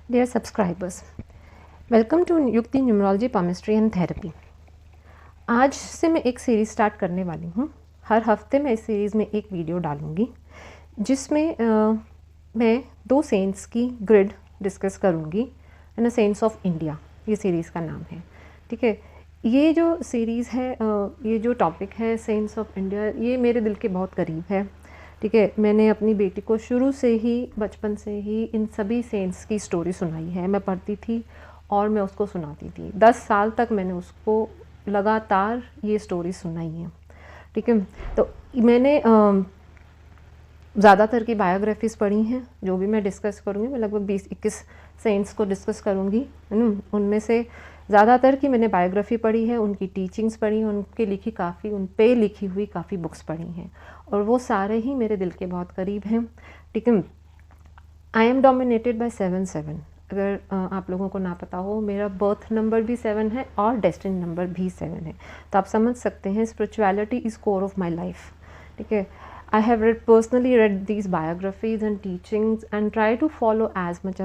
Dear subscribers, welcome to युक्ति numerology palmistry and therapy. आज से मैं एक सीरीज़ स्टार्ट करने वाली हूँ। हर हफ्ते मैं इस सीरीज़ में एक वीडियो डालूँगी जिसमें मैं 2 सेंट्स की ग्रिड डिस्कस करूँगी and a saints of India, ये सीरीज़ का नाम है। ठीक है, ये जो सीरीज़ है, ये जो टॉपिक है सेंट्स ऑफ इंडिया, ये मेरे दिल के बहुत करीब है। ठीक है, मैंने अपनी बेटी को शुरू से ही, बचपन से ही इन सभी सेंट्स की स्टोरी सुनाई है। मैं पढ़ती थी और मैं उसको सुनाती थी। 10 साल तक मैंने उसको लगातार ये स्टोरी सुनाई है। ठीक है, तो मैंने ज़्यादातर की बायोग्राफीज़ पढ़ी हैं। जो भी मैं डिस्कस करूँगी, मैं लगभग 20-21 सेंट्स को डिस्कस करूँगी। उनमें से ज़्यादातर की मैंने बायोग्राफी पढ़ी है, उनकी टीचिंग्स पढ़ी हैं, उन पे लिखी हुई काफ़ी बुक्स पढ़ी हैं और वो सारे ही मेरे दिल के बहुत करीब हैं। ठीक है, आई एम डोमिनेटेड बाय 7-7। अगर आप लोगों को ना पता हो, मेरा बर्थ नंबर भी 7 है और डेस्टिनी नंबर भी 7 है, तो आप समझ सकते हैं spirituality is core of my life. ठीक है, I have personally read these biographies and teachings and try to follow as much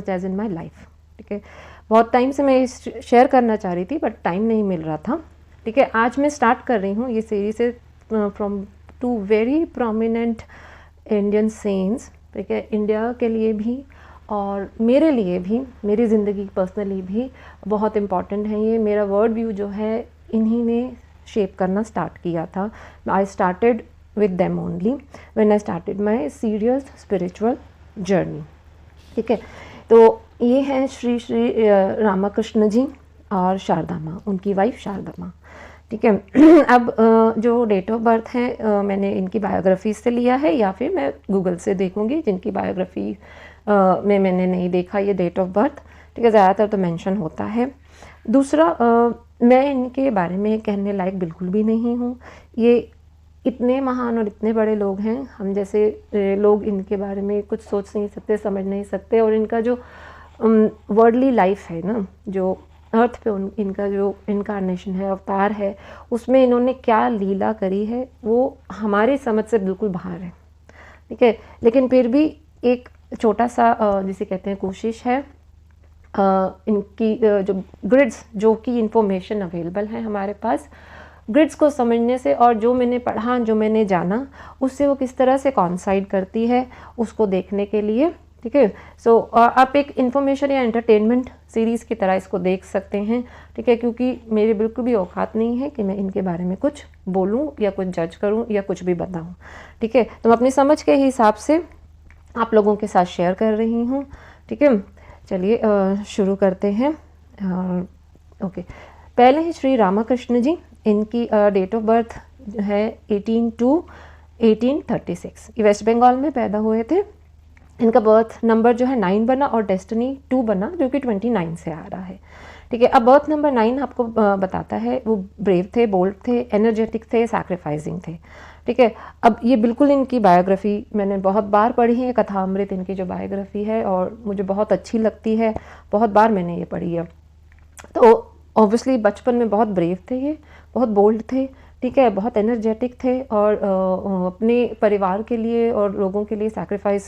as in my life. ठीक है, बहुत टाइम से मैं शेयर करना चाह रही थी बट टाइम नहीं मिल रहा था। ठीक है, आज मैं स्टार्ट कर रही हूँ ये सीरीज से from 2 very prominent Indian saints. ठीक है, इंडिया के लिए भी और मेरे लिए भी, मेरी ज़िंदगी पर्सनली भी बहुत इम्पॉर्टेंट है। ये मेरा वर्ल्ड व्यू जो है इन्हीं ने शेप करना स्टार्ट किया था। I started with them only when I started my serious spiritual journey. ठीक है, तो ये हैं श्री रामाकृष्ण जी और शारदा माँ, उनकी वाइफ शारदा माँ। ठीक है, अब जो डेट ऑफ बर्थ है मैंने इनकी बायोग्राफी से लिया है या फिर मैं गूगल से देखूंगी जिनकी बायोग्राफी में मैंने नहीं देखा ये डेट ऑफ बर्थ। ठीक है, ज़्यादातर तो मेंशन होता है। दूसरा, मैं इनके बारे में कहने लायक बिल्कुल भी नहीं हूँ। ये इतने महान और इतने बड़े लोग हैं, हम जैसे लोग इनके बारे में कुछ सोच नहीं सकते, समझ नहीं सकते। और इनका जो वर्ल्डली लाइफ है ना, जो अर्थ पे इनका जो इनकारनेशन है, अवतार है, उसमें इन्होंने क्या लीला करी है वो हमारी समझ से बिल्कुल बाहर है। ठीक है, लेकिन फिर भी एक छोटा सा जिसे कहते हैं कोशिश है, इनकी जो ग्रिड्स, जो कि इंफॉर्मेशन अवेलेबल है हमारे पास, ग्रिड्स को समझने से और जो मैंने पढ़ा, जो मैंने जाना, उससे वो किस तरह से कॉन्साइड करती है उसको देखने के लिए। ठीक है, सो आप एक इन्फॉर्मेशन या एंटरटेनमेंट सीरीज़ की तरह इसको देख सकते हैं। ठीक है, क्योंकि मेरी बिल्कुल भी औकात नहीं है कि मैं इनके बारे में कुछ बोलूँ या कुछ जज करूँ या कुछ भी बताऊँ। ठीक है, तो मैं अपनी समझ के हिसाब से आप लोगों के साथ शेयर कर रही हूँ। ठीक है, चलिए शुरू करते हैं। ओके, पहले ही श्री रामाकृष्ण जी, इनकी डेट ऑफ बर्थ है 18 to 1836। ये वेस्ट बंगाल में पैदा हुए थे। इनका बर्थ नंबर जो है 9 बना और डेस्टिनी 2 बना, जो कि 29 से आ रहा है। ठीक है, अब बर्थ नंबर 9 आपको बताता है वो ब्रेव थे, बोल्ड थे, एनर्जेटिक थे, सैक्रिफाइसिंग थे। ठीक है, अब ये बिल्कुल इनकी बायोग्राफी मैंने बहुत बार पढ़ी है, कथामृत इनकी जो बायोग्राफी है, और मुझे बहुत अच्छी लगती है, बहुत बार मैंने ये पढ़ी है। तो ऑब्वियसली बचपन में बहुत ब्रेव थे, ये बहुत बोल्ड थे। ठीक है, बहुत एनर्जेटिक थे और अपने परिवार के लिए और लोगों के लिए सैक्रिफाइस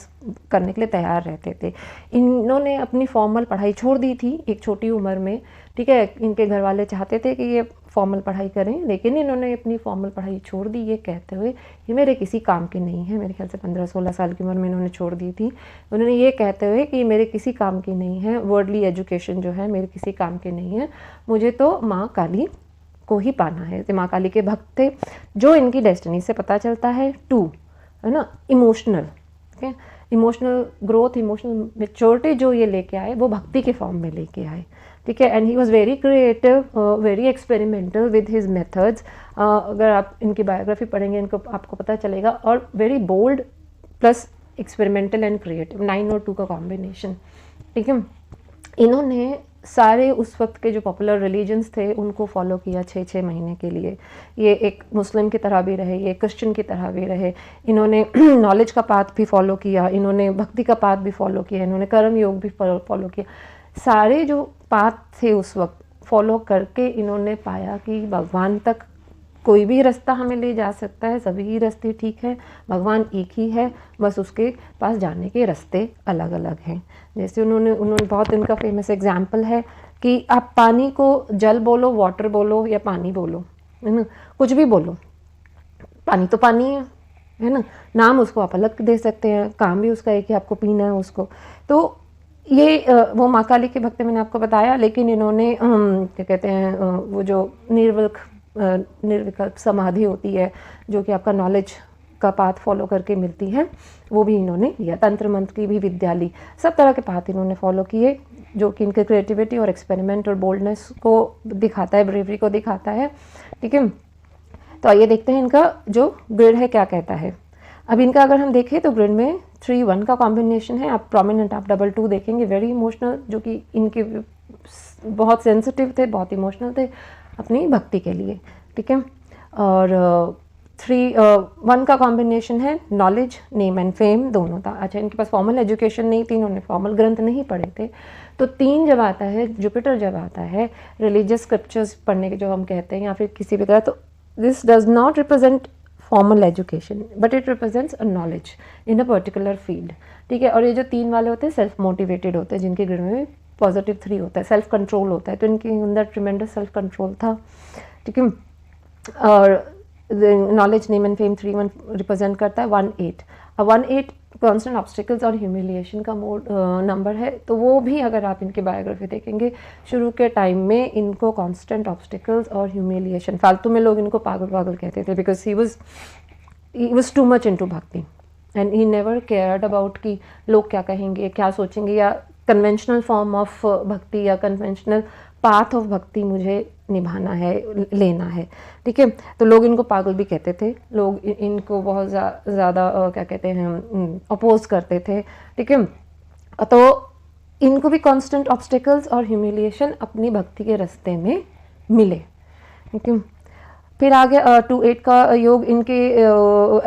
करने के लिए तैयार रहते थे। इन्होंने अपनी फॉर्मल पढ़ाई छोड़ दी थी एक छोटी उम्र में। ठीक है, इनके घर वाले चाहते थे कि ये फॉर्मल पढ़ाई करें, लेकिन इन्होंने अपनी फॉर्मल पढ़ाई छोड़ दी, ये कहते हुए ये मेरे किसी काम की नहीं है। मेरे ख्याल से 15-16 साल की उम्र में इन्होंने छोड़ दी थी। उन्होंने ये कहते हुए कि मेरे किसी काम की नहीं है, वर्ल्डली एजुकेशन जो है मेरे किसी काम की नहीं है, मुझे तो माँ काली को ही पाना है। माँ काली के भक्त थे, जो इनकी डेस्टिनी से पता चलता है। 2 है ना, इमोशनल। ठीक है, इमोशनल ग्रोथ, इमोशनल मेच्योरिटी जो ये लेके आए वो भक्ति के फॉर्म में लेके आए। ठीक है, and he was very creative, very experimental with his methods. अगर आप इनकी बायोग्राफी पढ़ेंगे इनको आपको पता चलेगा। और very bold plus experimental and creative, 9 और 2 का कॉम्बिनेशन। ठीक है, इन्होंने सारे उस वक्त के जो पॉपुलर रिलीजन्स थे उनको फॉलो किया 6-6 महीने के लिए। ये एक मुस्लिम की तरह भी रहे, ये क्रिश्चियन की तरह भी रहे। इन्होंने नॉलेज का पाथ भी फॉलो किया, इन्होंने भक्ति का पाथ भी फॉलो किया, इन्होंने कर्म योग भी फॉलो किया। सारे जो पाथ थे उस वक्त फॉलो करके इन्होंने पाया कि भगवान तक कोई भी रास्ता हमें ले जा सकता है, सभी रास्ते ठीक है, भगवान एक ही है, बस उसके पास जाने के रास्ते अलग अलग हैं। जैसे उन्होंने बहुत इनका फेमस एग्जाम्पल है कि आप पानी को जल बोलो, वाटर बोलो या पानी बोलो, है ना, कुछ भी बोलो, पानी तो पानी है ना, नाम उसको आप अलग दे सकते हैं, काम भी उसका है कि आपको पीना है उसको। तो ये वो माँ काली के भक्त मैंने आपको बताया, लेकिन इन्होंने क्या कहते हैं वो जो निर्विकल्प समाधि होती है जो कि आपका नॉलेज का पाथ फॉलो करके मिलती है, वो भी इन्होंने लिया। तंत्र मंत्र की भी विद्या ली, सब तरह के पाथ इन्होंने फॉलो किए, जो कि इनके क्रिएटिविटी और एक्सपेरिमेंट और बोल्डनेस को दिखाता है, ब्रेवरी को दिखाता है। ठीक है, तो आइए देखते हैं इनका जो ग्रिड है क्या कहता है। अब इनका अगर हम देखें तो ग्रिड में 3-1 का कॉम्बिनेशन है। आप प्रोमिनेंट आप 2-2 देखेंगे, वेरी इमोशनल, जो कि इनके बहुत सेंसिटिव थे, बहुत इमोशनल थे अपनी भक्ति के लिए। ठीक है, और 3-1 का कॉम्बिनेशन है नॉलेज, नेम एंड फेम दोनों था। अच्छा, इनके पास फॉर्मल एजुकेशन नहीं थी, इन्होंने फॉर्मल ग्रंथ नहीं पढ़े थे। तो 3 जब आता है, जुपिटर जब आता है, रिलीजियस स्क्रिप्चर्स पढ़ने के जो हम कहते हैं या फिर किसी भी तरह, तो this does not represent formal education but it represents a knowledge in a particular field. ठीक है, और ये जो 3 वाले होते हैं सेल्फ मोटिवेटेड होते हैं, जिनके ग्रिड में पॉजिटिव 3 होता है, सेल्फ कंट्रोल होता है, तो इनके अंदर ट्रिमेंडस सेल्फ कंट्रोल था। ठीक है, और knowledge, name and fame 3-1 represent करता है 1-8। अब 1-8 कॉन्स्टेंट ऑब्स्टिकल्स और ह्यूमिलिएशन का मोड नंबर है, तो वो भी अगर आप इनकी बायोग्राफी देखेंगे, शुरू के टाइम में इनको कॉन्स्टेंट ऑब्स्टिकल्स और ह्यूमिलिएशन, फालतू में लोग इनको पागल पागल कहते थे, because he was too much into bhakti and he never cared about कि लोग क्या कहेंगे, क्या सोचेंगे, या कन्वेंशनल फॉर्म ऑफ भक्ति या कन्वेंशनल पाथ ऑफ भक्ति मुझे निभाना है, लेना है। ठीक है, तो लोग इनको पागल भी कहते थे, लोग इनको बहुत ज़्यादा क्या कहते हैं अपोज करते थे। ठीक है, तो इनको भी कांस्टेंट ऑब्स्टिकल्स और ह्यूमिलिएशन अपनी भक्ति के रास्ते में मिले। ठीक है, फिर आगे 2-8 का योग इनके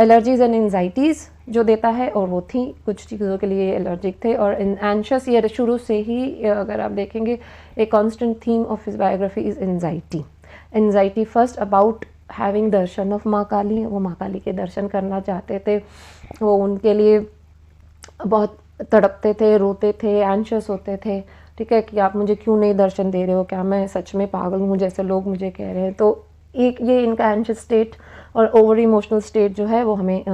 एलर्जीज एंड एंजाइटीज़ जो देता है, और वो थी कुछ चीज़ों के लिए एलर्जिक थे और एंशियस। ये शुरू से ही अगर आप देखेंगे एक constant theme of his biography is anxiety first about having Darshan of माँ काली। वो माँ काली के दर्शन करना चाहते थे, वो उनके लिए बहुत तड़पते थे, रोते थे, एंशियस होते थे। ठीक है, कि आप मुझे क्यों नहीं दर्शन दे रहे हो, क्या मैं सच में पागल हूँ जैसे लोग मुझे कह रहे हैं। तो एक ये इनका एंशियस स्टेट और ओवर इमोशनल स्टेट जो है वो हमें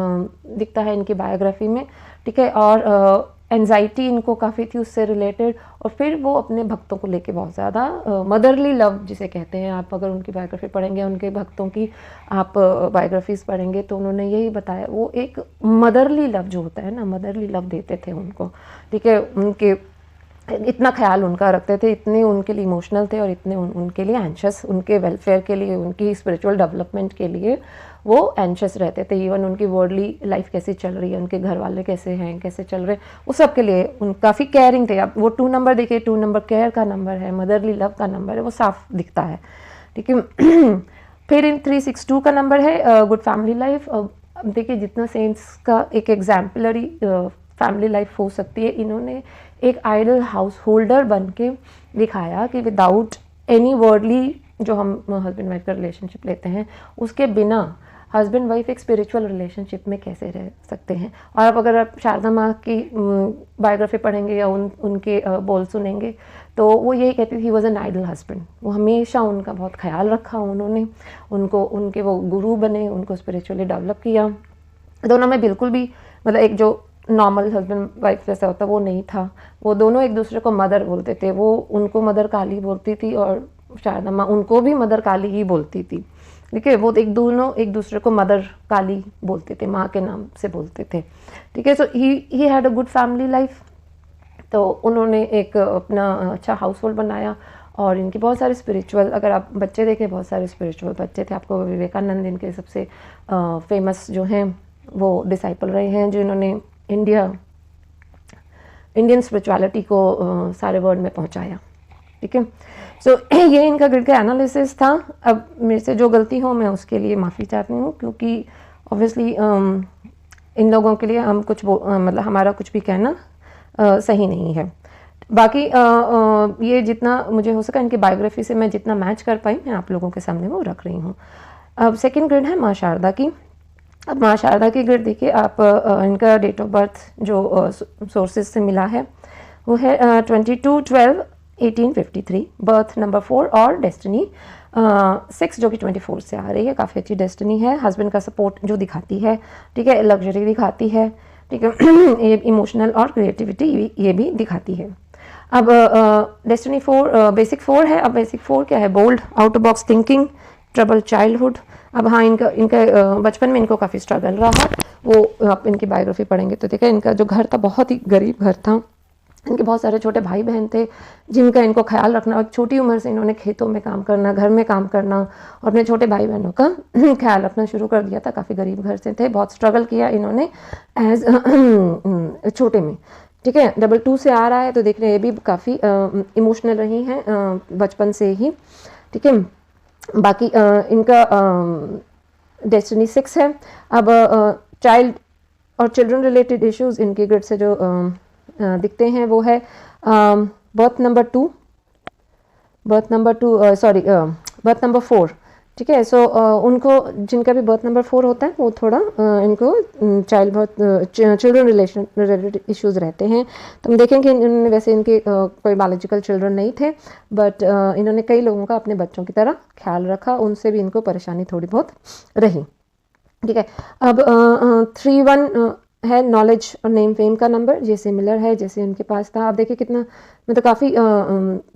दिखता है इनकी बायोग्राफी में। ठीक है, और एंजाइटी इनको काफ़ी थी उससे रिलेटेड, और फिर वो अपने भक्तों को लेके बहुत ज़्यादा मदरली लव जिसे कहते हैं, आप अगर उनकी बायोग्राफी पढ़ेंगे, उनके भक्तों की आप बायोग्राफीज़ पढ़ेंगे, तो उन्होंने यही बताया, वो एक मदरली लव जो होता है ना, मदरली लव देते थे उनको। ठीक है, उनके इतना ख्याल उनका रखते थे, इतने उनके लिए इमोशनल थे और इतने उनके लिए एंशियस, उनके वेलफेयर के लिए, उनकी स्पिरिचुअल डेवलपमेंट के लिए वो एंशियस रहते थे। इवन उनकी वर्ल्डली लाइफ कैसी चल रही है, उनके घर वाले कैसे हैं, कैसे चल रहे हैं, वो सब के लिए उन काफ़ी केयरिंग थे। अब वो 2 नंबर देखिए, 2 नंबर केयर का नंबर है, मदरली लव का नंबर है, वो साफ दिखता है। ठीक है, फिर इन 3-6-2 का नंबर है गुड फैमिली लाइफ। अब देखिए जितना सेंट्स का एक एग्जाम्पलरी फैमिली लाइफ हो सकती है, इन्होंने एक आइडल हाउस होल्डर बन के दिखाया कि विदाउट एनी वर्डली, जो हम हस्बैंड वाइफ का रिलेशनशिप लेते हैं, उसके बिना हस्बैंड वाइफ एक स्पिरिचुअल रिलेशनशिप में कैसे रह सकते हैं। और अब अगर आप शारदा माँ की बायोग्राफी पढ़ेंगे या उनके बोल सुनेंगे, तो वो यही कहती थी, he was an ideal husband. वो हमेशा उनका बहुत ख्याल रखा उन्होंने, उनको उनके वो गुरु बने, उनको स्पिरिचुअली डेवलप किया। दोनों में बिल्कुल भी मतलब एक जो नॉर्मल हस्बैंड वाइफ जैसा होता वो नहीं था। वो दोनों एक दूसरे को मदर बोलते थे, वो उनको मदर काली बोलती थी और शारदा माँ उनको भी मदर काली ही बोलती थी। ठीक है, वो दोनों एक दूसरे को मदर काली बोलते थे, माँ के नाम से बोलते थे। ठीक है, so he had a good family life. तो उन्होंने एक अपना अच्छा हाउस होल्ड बनाया, और इनकी बहुत सारे स्पिरिचुअल, अगर आप बच्चे देखें, बहुत सारे स्पिरिचुअल बच्चे थे। आपको विवेकानंद इनके सबसे फेमस जो हैं वो डिसाइपल रहे हैं, जिन्होंने इंडियन स्पिरिचुअलिटी को सारे वर्ल्ड में पहुंचाया। ठीक है, सो ये इनका ग्रिड का एनालिसिस था। अब मेरे से जो गलती हो मैं उसके लिए माफ़ी चाहती हूँ, क्योंकि ऑब्वियसली इन लोगों के लिए हम कुछ मतलब हमारा कुछ भी कहना सही नहीं है। बाकी ये जितना मुझे हो सका इनकी बायोग्राफी से मैं जितना मैच कर पाई, मैं आप लोगों के सामने वो रख रही हूँ। अब सेकंड ग्रिड है माँ शारदा की। अब माँ शारदा की ग्रिड देखिए आप, इनका डेट ऑफ बर्थ जो सोर्सेज से मिला है वो है 22/12/1853, बर्थ नंबर 4 और डेस्टिनी 6 जो कि 24 से आ रही है। काफ़ी अच्छी डेस्टिनी है। हस्बैंड का सपोर्ट जो दिखाती है, ठीक है, लग्जरी दिखाती है, ठीक है, ये इमोशनल और क्रिएटिविटी ये भी दिखाती है। अब डेस्टिनी 4 बेसिक 4 है। अब बेसिक 4 क्या है? Bold, out of box thinking, trouble childhood. अब हाँ, इनका बचपन में इनको काफ़ी स्ट्रगल रहा। वो आप इनकी बायोग्राफी पढ़ेंगे तो देखा, इनका जो घर था बहुत ही गरीब घर था। इनके बहुत सारे छोटे भाई बहन थे जिनका इनको ख्याल रखना, और छोटी उम्र से इन्होंने खेतों में काम करना, घर में काम करना और अपने छोटे भाई बहनों का ख्याल रखना शुरू कर दिया था। काफ़ी गरीब घर से थे, बहुत स्ट्रगल किया इन्होंने एज छोटे में, ठीक है। 22 से आ रहा है तो देख रहे हैं ये भी काफ़ी इमोशनल रही हैं बचपन से ही, ठीक है। बाकी इनका डेस्टिनी 6 है। अब चाइल्ड और चिल्ड्रन रिलेटेड इश्यूज इनके ग्रिड से जो दिखते हैं वो है बर्थ नंबर 4, ठीक है। सो उनको जिनका भी बर्थ नंबर 4 होता है वो थोड़ा इनको चिल्ड्रन रिलेटेड इश्यूज रहते हैं। तो हम देखेंगे इन्होंने वैसे इनके कोई बायोलॉजिकल चिल्ड्रन नहीं थे, बट इन्होंने कई लोगों का अपने बच्चों की तरह ख्याल रखा, उनसे भी इनको परेशानी थोड़ी बहुत रही, ठीक है। अब 3-1 है नॉलेज और नेम फेम का नंबर, ये सिमिलर है जैसे उनके पास था। आप देखिए कितना मतलब काफ़ी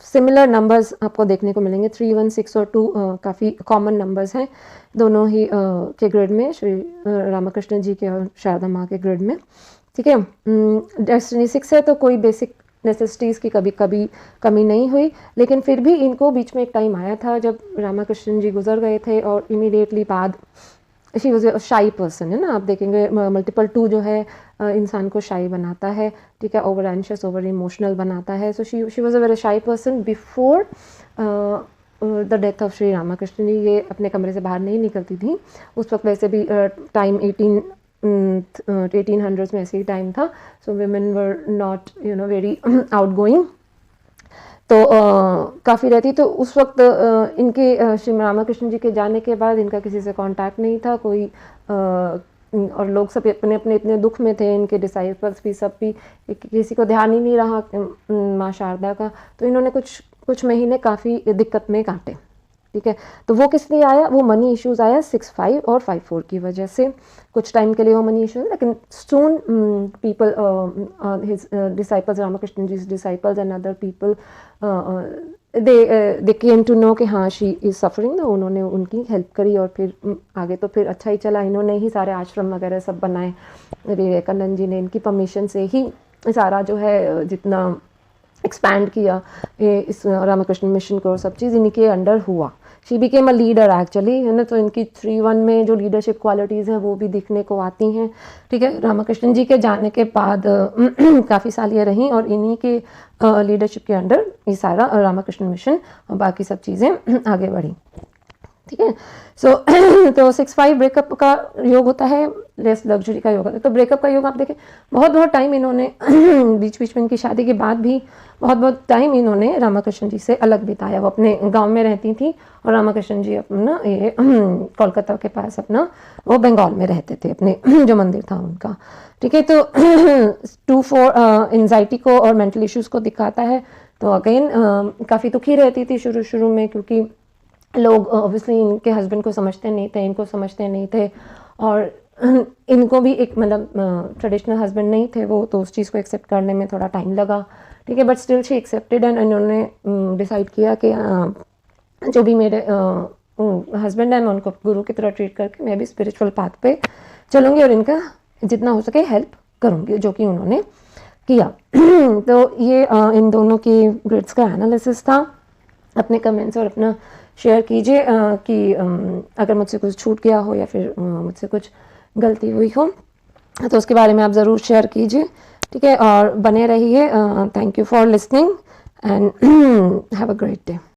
सिमिलर नंबर्स आपको देखने को मिलेंगे। 3, 1, 6 और 2 काफ़ी कॉमन नंबर्स हैं दोनों ही के ग्रिड में, श्री रामकृष्ण जी के और शारदा माँ के ग्रिड में, ठीक है। डेस्टिनी 6 है तो कोई बेसिक नेसेसिटीज़ की कभी कमी नहीं हुई, लेकिन फिर भी इनको बीच में एक टाइम आया था जब रामकृष्ण जी गुजर गए थे और इमीडिएटली बाद शी वॉज अ शाई पर्सन, है ना। आप देखेंगे मल्टीपल 2 जो है इंसान को शाई बनाता है, ठीक है, ओवर एंशियस, ओवर इमोशनल बनाता है। So she was a very shy person before the death of Shri Ramakrishna ji. ये अपने कमरे से बाहर नहीं निकलती थी उस वक्त, वैसे भी टाइम 1800s में ऐसे ही टाइम था। So women were not very outgoing, तो काफ़ी रहती। तो उस वक्त इनके श्री रामकृष्ण जी के जाने के बाद इनका किसी से कांटेक्ट नहीं था कोई, और लोग सब अपने अपने इतने दुख में थे, इनके डिसाइपल्स भी सब भी, किसी को ध्यान ही नहीं रहा माँ शारदा का। तो इन्होंने कुछ महीने काफ़ी दिक्कत में काटे, ठीक है। तो वो किस लिए आया? वो मनी इश्यूज आया 6-5 और 5-4 की वजह से। कुछ टाइम के लिए वो मनी इश्यूज, लेकिन soon people his disciples, Ramakrishna ji disciples and other people they came to know कि हाँ शी इज़ सफरिंग, तो उन्होंने उनकी हेल्प करी और फिर आगे तो फिर अच्छा ही चला। इन्होंने ही सारे आश्रम वगैरह सब बनाए, विवेकानंद जी ने इनकी परमिशन से ही सारा जो है जितना एक्सपैंड किया इस रामकृष्ण मिशन को, और सब चीज़ इनके अंडर हुआ। She became a leader actually, है ना। तो इनकी 3-1 में जो लीडरशिप क्वालिटीज़ हैं वो भी दिखने को आती हैं, ठीक है। रामकृष्ण जी के जाने के बाद काफ़ी साल ये रहीं और इन्हीं के लीडरशिप के अंडर ये सारा रामकृष्ण मिशन और बाकी सब चीज़ें आगे बढ़ी, ठीक है। सो तो 6-5 ब्रेकअप का योग होता है, लेस लग्जरी का योग होता है। तो ब्रेकअप का योग आप देखें, बहुत टाइम इन्होंने बीच में इनकी शादी के बाद भी बहुत टाइम इन्होंने रामकृष्ण जी से अलग बिताया। वो अपने गांव में रहती थी और रामकृष्ण जी अपना ये कोलकाता के पास अपना वो बंगाल में रहते थे, अपने जो मंदिर था उनका, ठीक है। तो 2-4 एंजाइटी को और मेंटल इश्यूज़ को दिखाता है। तो अगेन काफ़ी दुखी रहती थी शुरू में, क्योंकि लोग ऑब्वियसली इनके हस्बैंड को समझते नहीं थे, इनको समझते नहीं थे, और इनको भी एक मतलब ट्रेडिशनल हस्बैंड नहीं थे वो, तो उस चीज़ को एक्सेप्ट करने में थोड़ा टाइम लगा, ठीक है। But still she accepted and इन्होंने डिसाइड किया कि जो भी मेरे हस्बैंड है मैं उनको गुरु की तरह ट्रीट करके मैं भी स्पिरिचुअल पाथ पे चलूँगी और इनका जितना हो सके हेल्प करूँगी, जो कि उन्होंने किया। तो ये इन दोनों की ग्रिड्स का एनालिसिस था। अपने कमेंट्स और अपना शेयर कीजिए कि अगर मुझसे कुछ छूट गया हो या फिर मुझसे कुछ गलती हुई हो तो उसके बारे में आप ज़रूर शेयर कीजिए, ठीक है। और बने रहिए। Thank you for listening and have a great day.